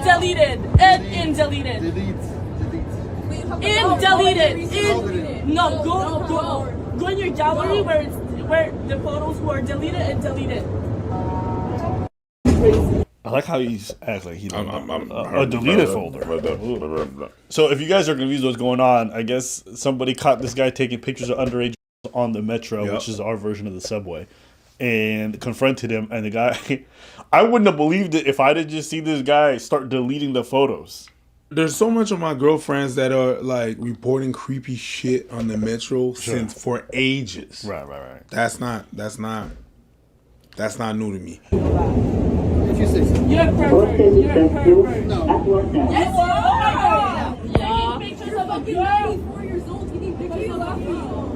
In deleted. In deleted. In deleted. In no. Go in your gallery where the photos were deleted and deleted. I like how he's acts like he's a deleted folder. So if you guys are confused what's going on, I guess somebody caught this guy taking pictures of underage on the Metro, which is our version of the subway, and confronted him. And the guy, I wouldn't have believed it if I didn't just see this guy start deleting the photos. There's so much of my girlfriends that are like reporting creepy shit on the Metro since for ages. Right. That's not new to me. You're a pervert. You're a pervert. No. Yes, you are. Yeah. Pictures of a girl. 4 years old. Taking pictures of a girl.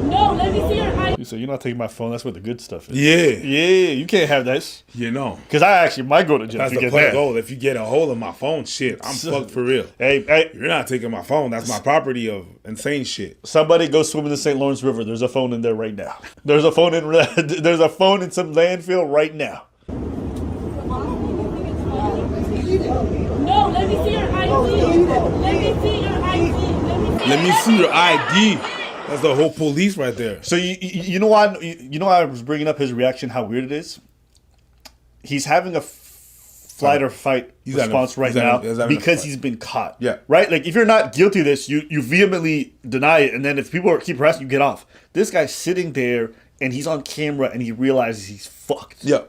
No, let me see your ID. You said you're not taking my phone. That's where the good stuff is. Yeah, you can't have that. You know, because I actually might go to jail. That's the play goal. If you get a hold of my phone, shit, I'm fucked for real. Hey, you're not taking my phone. That's my property of insane shit. Somebody go swim in the St. Lawrence River. There's a phone in there right now. There's a phone in some landfill right now. No, let me see your ID. Let me see your ID. That's the whole police right there. So you know why I was bringing up his reaction, how weird it is. He's having a flight or fight response right now because he's been caught. Yeah. Right? Like if you're not guilty of this, you vehemently deny it, and then if people keep harassing you, get off. This guy's sitting there and he's on camera and he realizes he's fucked. Yeah.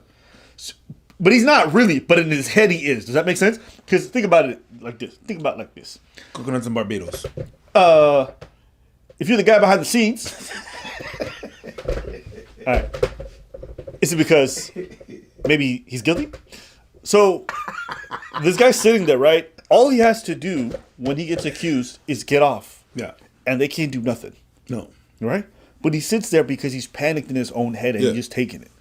But he's not really, but in his head he is. Does that make sense? Because think about it like this. Think about it like this. Coconuts and Barbados. If you're the guy behind the scenes, all right, is it because maybe he's guilty? So this guy's sitting there, right? All he has to do when he gets accused is get off. Yeah. And they can't do nothing. No. Right? But he sits there because he's panicked in his own head and he's just taking it.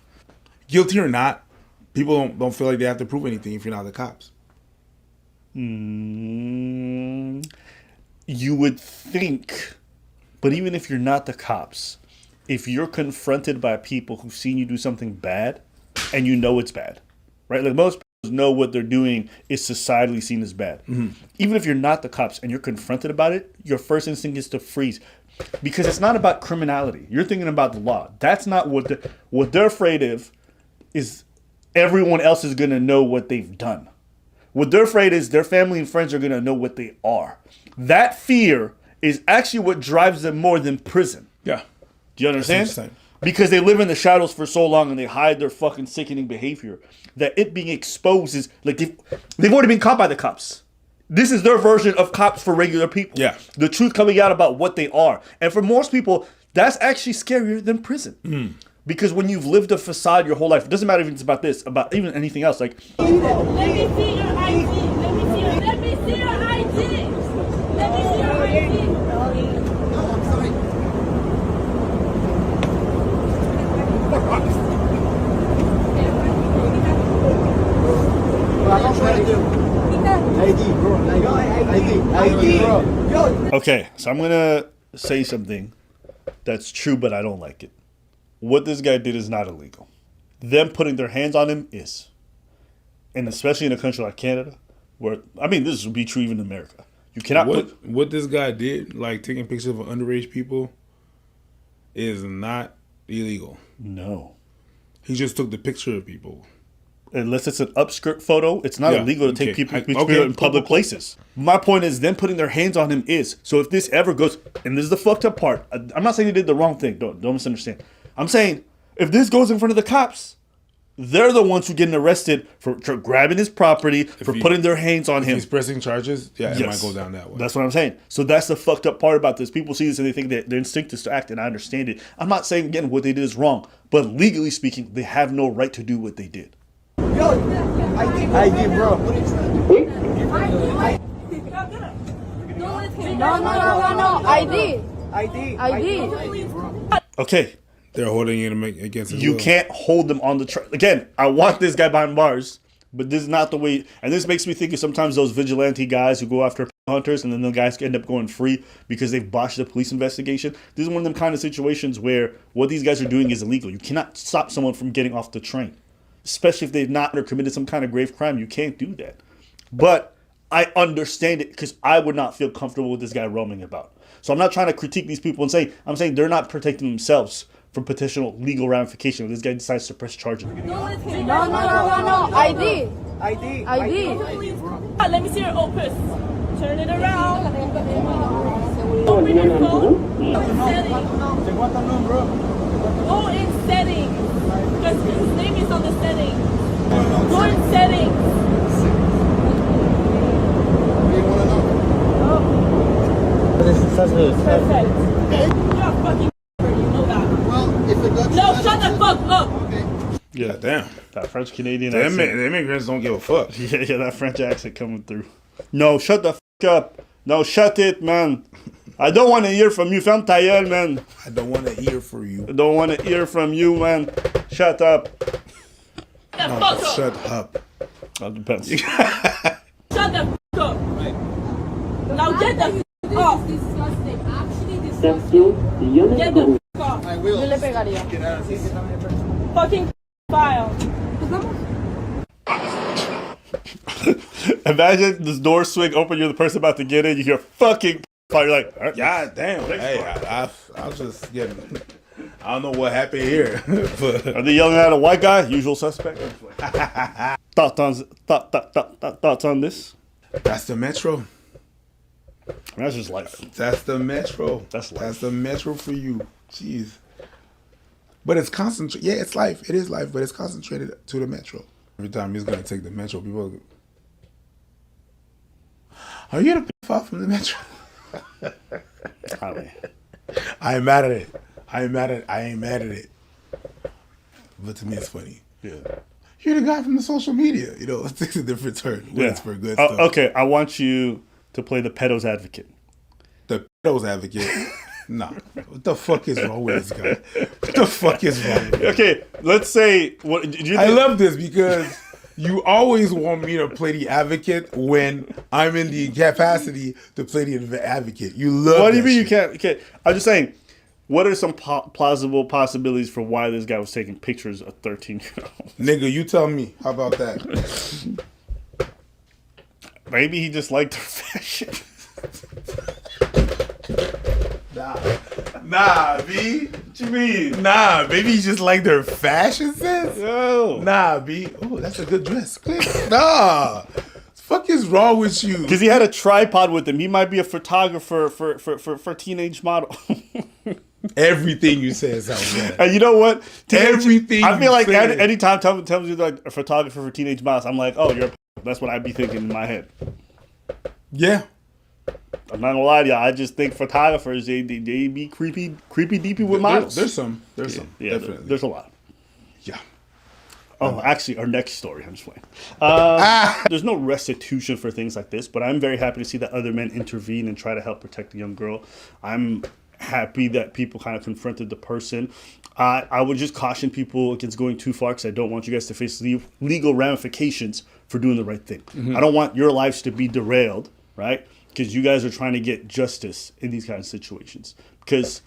Guilty or not, people don't feel like they have to prove anything if you're not the cops. You would think, but even if you're not the cops, if you're confronted by people who've seen you do something bad and you know it's bad, right? Like most people know what they're doing is societally seen as bad. Mm-hmm. Even if you're not the cops and you're confronted about it, your first instinct is to freeze. Because it's not about criminality. You're thinking about the law. That's not what they're afraid of is everyone else is going to know what they've done. What they're afraid is their family and friends are going to know what they are. That fear is actually what drives them more than prison. Yeah. Do you understand? Because they live in the shadows for so long and they hide their fucking sickening behavior that it being exposed is like they've already been caught by the cops. This is their version of cops for regular people. Yeah. The truth coming out about what they are. And for most people, that's actually scarier than prison. Because when you've lived a facade your whole life, it doesn't matter if it's about this, about even anything else. Like, let me see your ID. Let me see your ID. Let me see your ID. Okay, so I'm going to say something that's true, but I don't like it. What this guy did is not illegal. Them putting their hands on him is. And especially in a country like Canada, where, I mean, this would be true even in America. You cannot what this guy did, like taking pictures of underage people, is not illegal. No. He just took the picture of people. Unless it's an upskirt photo, it's not illegal to take people in public places. My point is, them putting their hands on him is. So if this ever goes, and this is the fucked up part, I'm not saying they did the wrong thing. Don't misunderstand. I'm saying, if this goes in front of the cops, they're the ones who getting arrested for grabbing his property, putting their hands on him. If he's pressing charges, it might go down that way. That's what I'm saying. So that's the fucked up part about this. People see this and they think that their instinct is to act, and I understand it. I'm not saying, again, what they did is wrong, but legally speaking, they have no right to do what they did. Yo, ID, bro. No. ID. Okay. They're holding him against his will. You can't hold them on the again, I want this guy behind bars, but this is not the way. And this makes me think of sometimes those vigilante guys who go after hunters and then the guys end up going free because they've botched the police investigation. This is one of them kind of situations where what these guys are doing is illegal. You cannot stop someone from getting off the train. especially if they've not or committed some kind of grave crime. You can't do that. But I understand it because I would not feel comfortable with this guy roaming about. So I'm not trying to critique these people and say, I'm saying they're not protecting themselves from potential legal ramification if this guy decides to press charges. No. I did. Let me see your opus. Turn it around. Open your phone. Go in settings. Because his name is on the settings. Go in settings. Perfect. You're a fucking you know that. Well, if it got No, shut the fuck up. Okay. Yeah, Damn. that French Canadian The accent. immigrants don't give a fuck. Yeah, that French accent coming through. No, shut the fuck up. No, shut it, man. I don't want to hear from you. Ferme ta gueule, man. I don't want to hear for you. I don't want to hear from you, man. Shut up. Shut the fuck up. Shut up. That depends. Shut the fuck up. Now get the fuck off. Disgusting. Actually Oh. disgusting. Get the fuck off. I will. Yo le pegaría. Fucking file. Imagine this door swing open, you're the person about to get in, you hear fucking fire, you're like, God damn. Hey, I was just getting. I don't know what happened here. But are they yelling at a white guy? Usual suspect. Thoughts on this? that's the Metro. That's just life. That's the Metro. That's life. That's the Metro for you. Jeez. But it's concentrated. Yeah, it's life. It is life, but it's concentrated to the Metro. Every time he's going to take the Metro, people are you going to pick off from the Metro? I ain't mad at it. I ain't mad at it. But to me, it's funny. Yeah. You're the guy from the social media. You know, it takes a different turn when it's for good stuff. Okay, I want you to play the pedo's advocate. The pedo's advocate. Nah. What the fuck is wrong with this guy? What the fuck is wrong with him? Okay, let's say what do you I think? love this because you always want me to play the advocate when I'm in the capacity to play the advocate. You love What do you that mean you shit. can't? Okay, I'm just saying. What are some plausible possibilities for why this guy was taking pictures of 13-year-olds? Nigga, you tell me. How about that? Maybe he just liked their fashion. Nah, B. What you mean? Nah, maybe you just like their fashion sense? No. Nah, B. Oh, that's a good dress. Nah. What the fuck is wrong with you? Because he had a tripod with him. He might be a photographer for teenage model. Everything you say sounds bad. And you know what? Everything I feel you like said. anytime tells you like a photographer for teenage models, I'm like, oh, you're that's what I'd be thinking in my head. Yeah. I'm not gonna lie to you. I just think photographers they be creepy deepy with models. There's some. Yeah, Definitely. there's a lot. Yeah. Oh, actually, our next story. I'm just playing. There's no restitution for things like this, but I'm very happy to see that other men intervene and try to help protect the young girl. I'm happy that people kind of confronted the person. I would just caution people against going too far because I don't want you guys to face legal ramifications for doing the right thing. I don't want your lives to be derailed, right? Because you guys are trying to get justice in these kind of situations. Because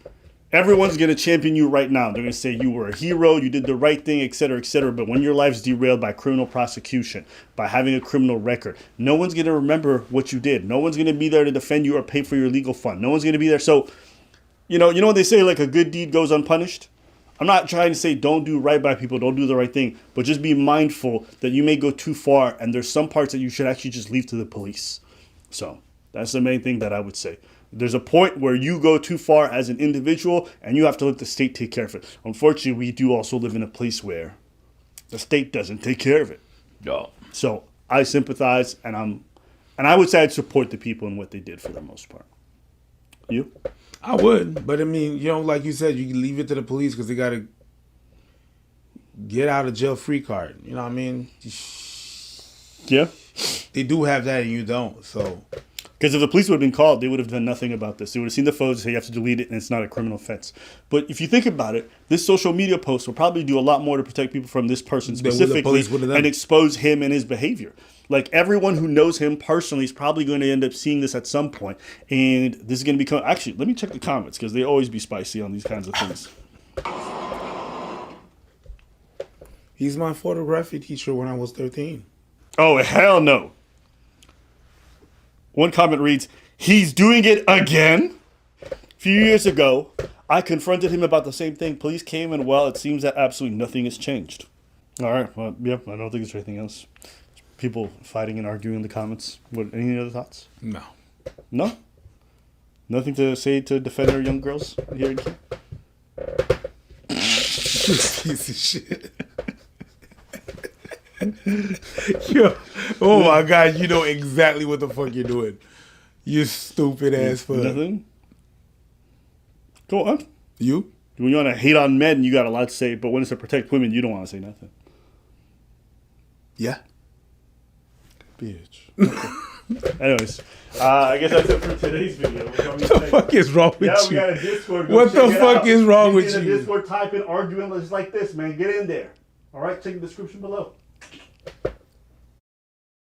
everyone's going to champion you right now. They're going to say you were a hero, you did the right thing, et cetera, et cetera. But when your life's derailed by criminal prosecution, by having a criminal record, no one's going to remember what you did. No one's going to be there to defend you or pay for your legal fund. No one's going to be there. So, you know what they say, like a good deed goes unpunished? I'm not trying to say don't do right by people, don't do the right thing, but just be mindful that you may go too far and there's some parts that you should actually just leave to the police. So that's the main thing that I would say. There's a point where you go too far as an individual and you have to let the state take care of it. Unfortunately, we do also live in a place where the state doesn't take care of it. No. So I sympathize and I would say I'd support the people in what they did for the most part. You? I would, but I mean, like you said, you can leave it to the police because they got to get out of jail free card. You know what I mean? Yeah. They do have that and you don't, so. Because if the police would have been called, they would have done nothing about this. They would have seen the photos and say you have to delete it and it's not a criminal offense. But if you think about it, this social media post will probably do a lot more to protect people from this person specifically and expose him and his behavior. Like everyone who knows him personally is probably going to end up seeing this at some point. And this is going to become... Actually, let me check the comments because they always be spicy on these kinds of things. He's my photography teacher when I was 13. Oh, hell no. One comment reads, he's doing it again? A few years ago, I confronted him about the same thing. Police came and, well, it seems that absolutely nothing has changed. All right. Well, yeah, I don't think there's anything else. People fighting and arguing in the comments. What? Any other thoughts? No. No? Nothing to say to defend our young girls here in Key? Piece of shit. Yo, oh my God, you know exactly what the fuck you're doing. You stupid ass fuck. Nothing? Go on. You? When you want to hate on men, you got a lot to say, but when it's to protect women, you don't want to say nothing. Yeah. Bitch. Okay. Anyways, I guess that's it for today's video. What the fuck is wrong with Yeah, you? we got a Discord. Go What the check it fuck out. is wrong with Get in you? the Discord, type in arguing just like this, man. Get in there. All right, check the description below.